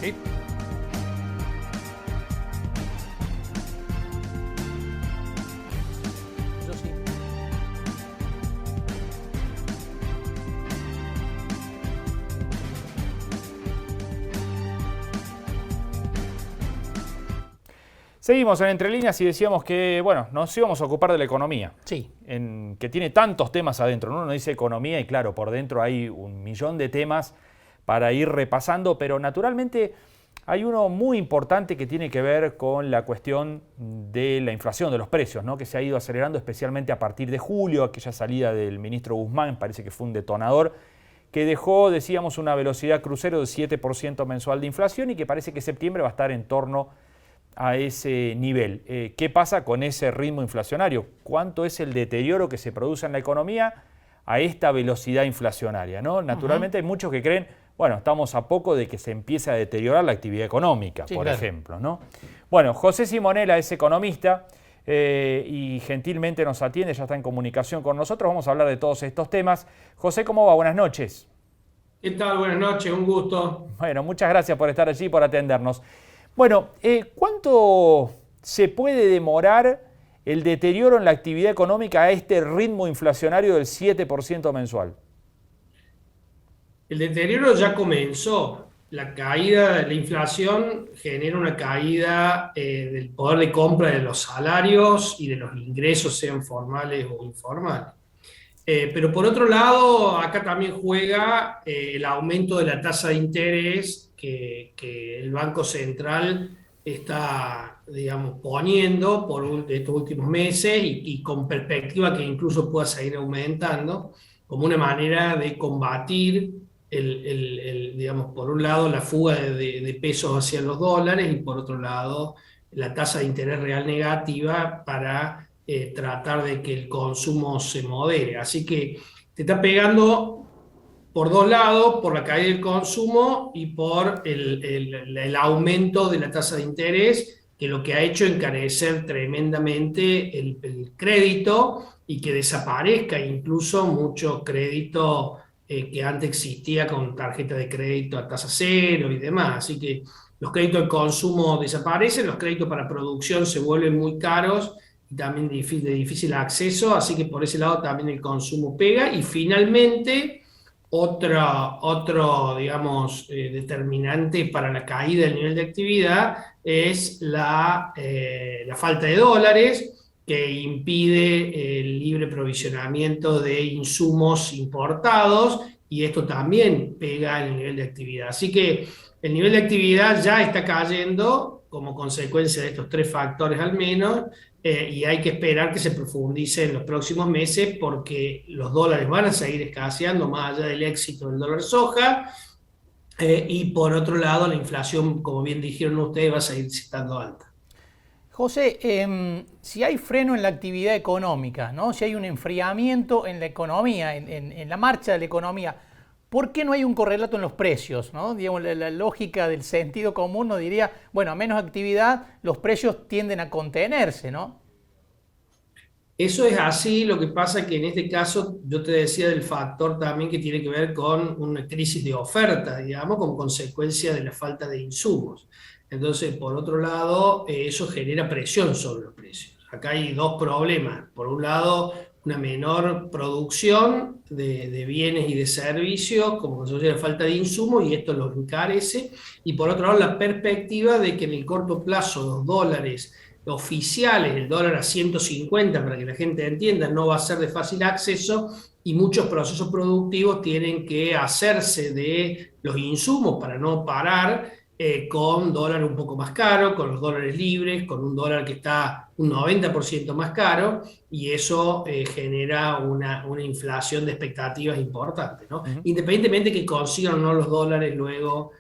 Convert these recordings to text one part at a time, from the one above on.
Sí. Yo sí. Seguimos en Entre Líneas y decíamos que, bueno, nos íbamos a ocupar de la economía, Sí. que tiene tantos temas adentro, ¿no? Uno dice economía y claro, por dentro hay un millón de temas para ir repasando, pero naturalmente hay uno muy importante que tiene que ver con la cuestión de la inflación, de los precios, ¿no? Que se ha ido acelerando especialmente a partir de julio, aquella salida del ministro Guzmán, parece que fue un detonador, que dejó, decíamos, una velocidad crucero de 7% mensual de inflación y que parece que septiembre va a estar en torno a ese nivel. ¿Qué pasa con ese ritmo inflacionario? ¿Cuánto es el deterioro que se produce en la economía a esta velocidad inflacionaria, ¿no? Naturalmente hay muchos que creen, bueno, estamos a poco de que se empiece a deteriorar la actividad económica, Sí, por claro. ejemplo, ¿no? Bueno, José Simonella es economista y gentilmente nos atiende, ya está en comunicación con nosotros. Vamos a hablar de todos estos temas. José, ¿cómo va? Buenas noches. ¿Qué tal? Buenas noches, un gusto. Bueno, muchas gracias por estar allí y por atendernos. Bueno, ¿cuánto se puede demorar el deterioro en la actividad económica a este ritmo inflacionario del 7% mensual? El deterioro ya comenzó. La caída de la inflación genera una caída del poder de compra de los salarios y de los ingresos, sean formales o informales. Pero por otro lado, acá también juega el aumento de la tasa de interés que el Banco Central está, digamos, poniendo estos últimos meses y con perspectiva que incluso pueda seguir aumentando, como una manera de combatir, digamos, por un lado la fuga de pesos hacia los dólares y por otro lado la tasa de interés real negativa para tratar de que el consumo se modere. Así que te está pegando por dos lados, por la caída del consumo y por el aumento de la tasa de interés, que lo que ha hecho encarecer tremendamente el crédito y que desaparezca incluso mucho crédito que antes existía con tarjeta de crédito a tasa cero y demás. Así que los créditos de consumo desaparecen, los créditos para producción se vuelven muy caros y también de difícil acceso, así que por ese lado también el consumo pega. Y finalmente, otro digamos, determinante para la caída del nivel de actividad es la falta de dólares que impide el libre provisionamiento de insumos importados y esto también pega el nivel de actividad. Así que el nivel de actividad ya está cayendo como consecuencia de estos tres factores al menos, y hay que esperar que se profundice en los próximos meses porque los dólares van a seguir escaseando más allá del éxito del dólar soja, y por otro lado la inflación, como bien dijeron ustedes, va a seguir estando alta. José, si hay freno en la actividad económica, ¿no? Si hay un enfriamiento en la economía, en la marcha de la economía, ¿por qué no hay un correlato en los precios, ¿no? Digamos, la lógica del sentido común nos diría, bueno, a menos actividad, los precios tienden a contenerse, ¿no? Eso es así, lo que pasa es que en este caso yo te decía del factor también que tiene que ver con una crisis de oferta, digamos, como consecuencia de la falta de insumos. Entonces, por otro lado, eso genera presión sobre los precios. Acá hay dos problemas. Por un lado, una menor producción de bienes y de servicios, como consecuencia de la falta de insumos, y esto los encarece. Y por otro lado, la perspectiva de que en el corto plazo los dólares oficiales, el dólar a 150, para que la gente entienda, no va a ser de fácil acceso y muchos procesos productivos tienen que hacerse de los insumos para no parar, con dólar un poco más caro, con los dólares libres, con un dólar que está un 90% más caro y eso genera una inflación de expectativas importante, ¿no? Independientemente que consigan o no los dólares luego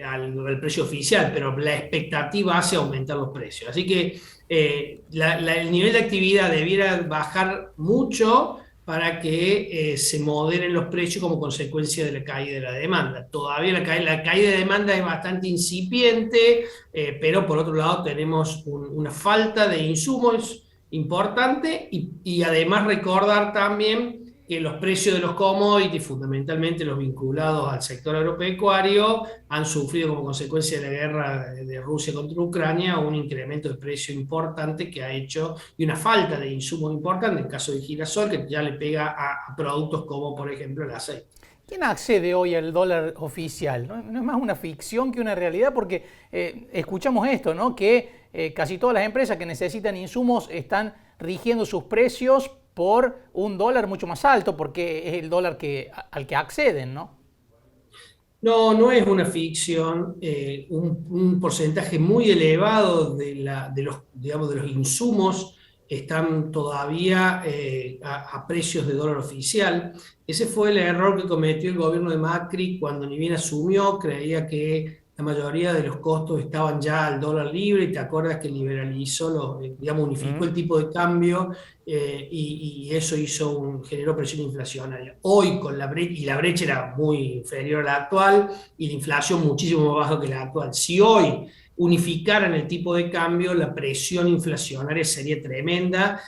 al precio oficial, pero la expectativa hace aumentar los precios. Así que el nivel de actividad debiera bajar mucho para que se moderen los precios como consecuencia de la caída de la demanda. Todavía la caída de demanda es bastante incipiente, pero por otro lado tenemos una falta de insumos importante y además recordar también que los precios de los commodities, fundamentalmente los vinculados al sector agropecuario, han sufrido como consecuencia de la guerra de Rusia contra Ucrania un incremento de precio importante que ha hecho, y una falta de insumos importante, en el caso de girasol, que ya le pega a productos como, por ejemplo, el aceite. ¿Quién accede hoy al dólar oficial? No es más una ficción que una realidad, porque escuchamos esto, ¿no? Que casi todas las empresas que necesitan insumos están rigiendo sus precios por un dólar mucho más alto, porque es el dólar al que acceden, ¿no? No, no es una ficción. Un porcentaje muy elevado digamos, de los insumos están todavía a precios de dólar oficial. Ese fue el error que cometió el gobierno de Macri cuando ni bien asumió, creía que la mayoría de los costos estaban ya al dólar libre, y te acuerdas que liberalizó, digamos, unificó el tipo de cambio, y eso generó presión inflacionaria. Hoy con la brecha, y la brecha era muy inferior a la actual, y la inflación muchísimo más baja que la actual. Si hoy unificaran el tipo de cambio, la presión inflacionaria sería tremenda.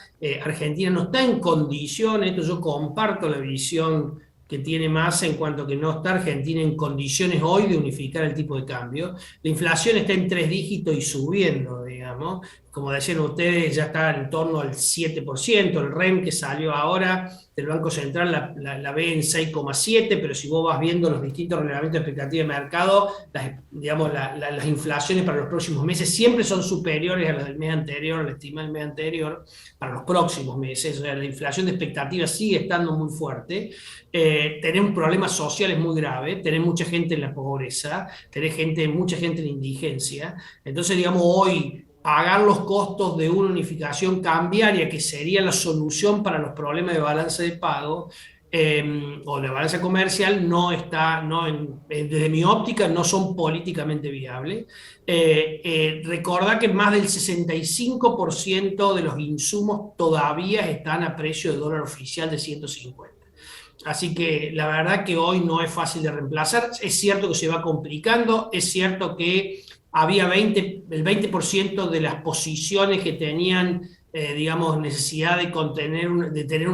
Argentina no está en condiciones, esto yo comparto la visión que tiene Massa en cuanto a que no está Argentina en condiciones hoy de unificar el tipo de cambio. La inflación está en 3 dígitos y subiendo, digamos. Como decían ustedes, ya está en torno al 7%. El REM que salió ahora del Banco Central la ve en 6,7, pero si vos vas viendo los distintos relevamientos de expectativa de mercado, digamos, las inflaciones para los próximos meses siempre son superiores a las del mes anterior, a la estima del mes anterior, para los próximos meses. O sea, la inflación de expectativa sigue estando muy fuerte. Tenemos problemas sociales muy graves, tenemos mucha gente en la pobreza, mucha gente en la indigencia. Entonces, digamos, hoy pagar los costos de una unificación cambiaria, que sería la solución para los problemas de balance de pago, o de balanza comercial, desde mi óptica, no son políticamente viables. Recordá que más del 65% de los insumos todavía están a precio de dólar oficial de 150. Así que la verdad que hoy no es fácil de reemplazar. Es cierto que se va complicando, es cierto que había el 20% de las posiciones que tenían, digamos, necesidad de tener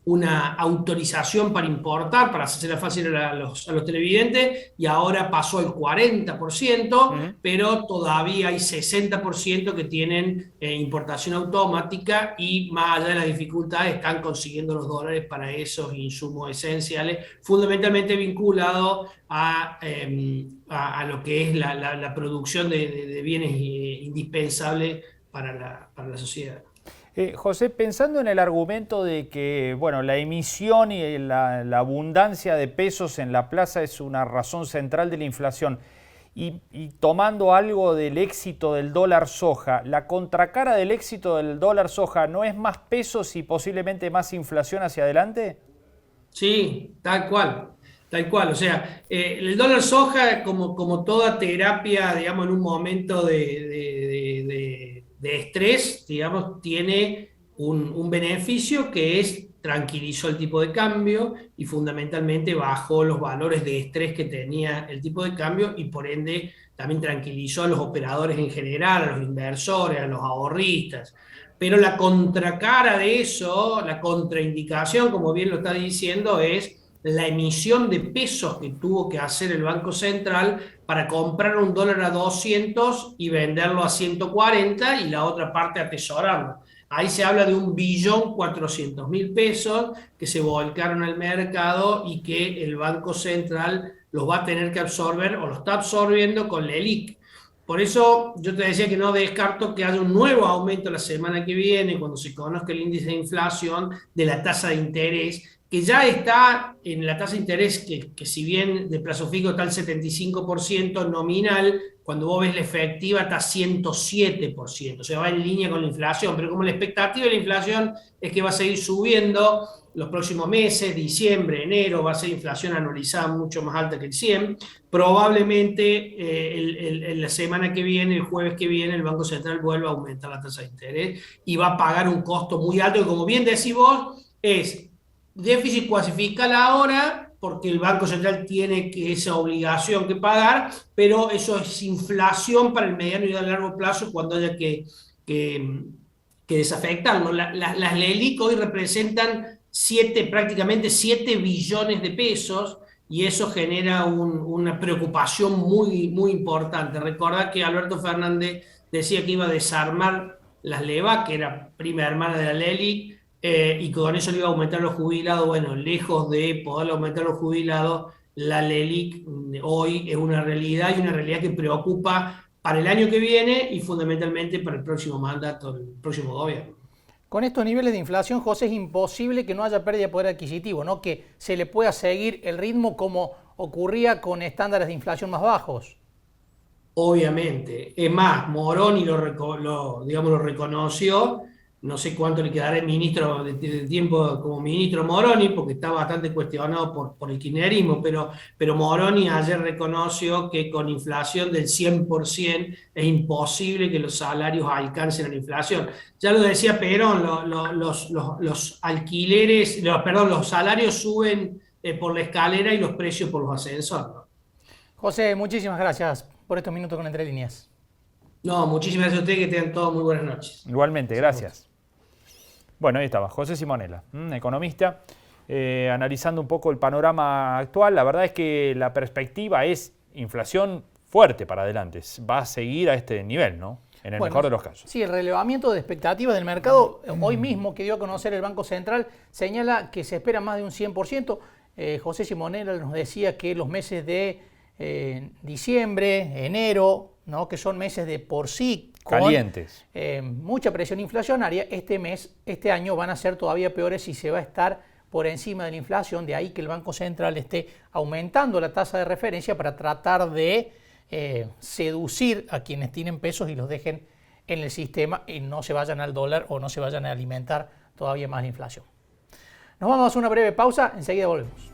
una autorización para importar, para hacerla fácil a los televidentes, y ahora pasó el 40%, pero todavía hay 60% que tienen importación automática, y más allá de las dificultades están consiguiendo los dólares para esos insumos esenciales, fundamentalmente vinculados a lo que es la producción de bienes indispensables para la sociedad. José, pensando en el argumento de que bueno, la emisión y la abundancia de pesos en la plaza es una razón central de la inflación, y tomando algo del éxito del dólar soja, ¿la contracara del éxito del dólar soja no es más pesos y posiblemente más inflación hacia adelante? Sí, tal cual. Tal cual, o sea, el dólar soja, como toda terapia, digamos, en un momento de estrés, digamos, tiene un beneficio, que es tranquilizó el tipo de cambio y fundamentalmente bajó los valores de estrés que tenía el tipo de cambio, y por ende también tranquilizó a los operadores en general, a los inversores, a los ahorristas. Pero la contracara de eso, la contraindicación, como bien lo está diciendo, es la emisión de pesos que tuvo que hacer el Banco Central para comprar un dólar a 200 y venderlo a 140, y la otra parte atesorarlo. Ahí se habla de 1.400.000 pesos que se volcaron al mercado y que el Banco Central los va a tener que absorber, o lo está absorbiendo con la ELIC. Por eso yo te decía que no descarto que haya un nuevo aumento la semana que viene, cuando se conozca el índice de inflación, de la tasa de interés, que ya está en la tasa de interés, que si bien de plazo fijo está al 75% nominal, cuando vos ves la efectiva está 107%, o sea, va en línea con la inflación. Pero como la expectativa de la inflación es que va a seguir subiendo los próximos meses, diciembre, enero, va a ser inflación anualizada mucho más alta que el 100, probablemente la semana que viene, el jueves que viene, el Banco Central vuelva a aumentar la tasa de interés y va a pagar un costo muy alto, que como bien decís vos, es déficit cuasifical ahora, porque el Banco Central tiene esa obligación que pagar, pero eso es inflación para el mediano y el largo plazo cuando haya que desafectarlo. Las LELIC hoy representan prácticamente 7 billones de pesos, y eso genera una preocupación muy, muy importante. Recordad que Alberto Fernández decía que iba a desarmar las LEVAC, que era prima hermana de la LELIC, y con eso le iba a aumentar los jubilados. Bueno, lejos de poder aumentar los jubilados, la LELIC hoy es una realidad, y una realidad que preocupa para el año que viene y fundamentalmente para el próximo mandato, el próximo gobierno. Con estos niveles de inflación, José, es imposible que no haya pérdida de poder adquisitivo, ¿no? Que se le pueda seguir el ritmo como ocurría con estándares de inflación más bajos. Obviamente. Es más, Moroni digamos, lo reconoció. No sé cuánto le quedará el ministro de tiempo como ministro Moroni, porque está bastante cuestionado por el kirchnerismo, pero Moroni ayer reconoció que con inflación del 100% es imposible que los salarios alcancen a la inflación. Ya lo decía Perón, los alquileres, perdón, los salarios suben por la escalera y los precios por los ascensores, ¿no? José, muchísimas gracias por estos minutos con Entre Líneas. No, muchísimas gracias a ustedes, que tengan todos muy buenas noches. Igualmente, gracias. Bueno, ahí estaba, José Simonella, economista, analizando un poco el panorama actual. La verdad es que la perspectiva es inflación fuerte para adelante. Va a seguir a este nivel, ¿no? En el mejor de los casos. Sí, el relevamiento de expectativas del mercado, hoy mismo que dio a conocer el Banco Central, señala que se espera más de un 100%. José Simonella nos decía que los meses de diciembre, enero, ¿no? Que son meses de por sí con calientes, mucha presión inflacionaria, este año van a ser todavía peores y se va a estar por encima de la inflación. De ahí que el Banco Central esté aumentando la tasa de referencia para tratar de seducir a quienes tienen pesos y los dejen en el sistema y no se vayan al dólar o no se vayan a alimentar todavía más la inflación. Nos vamos a una breve pausa, enseguida volvemos.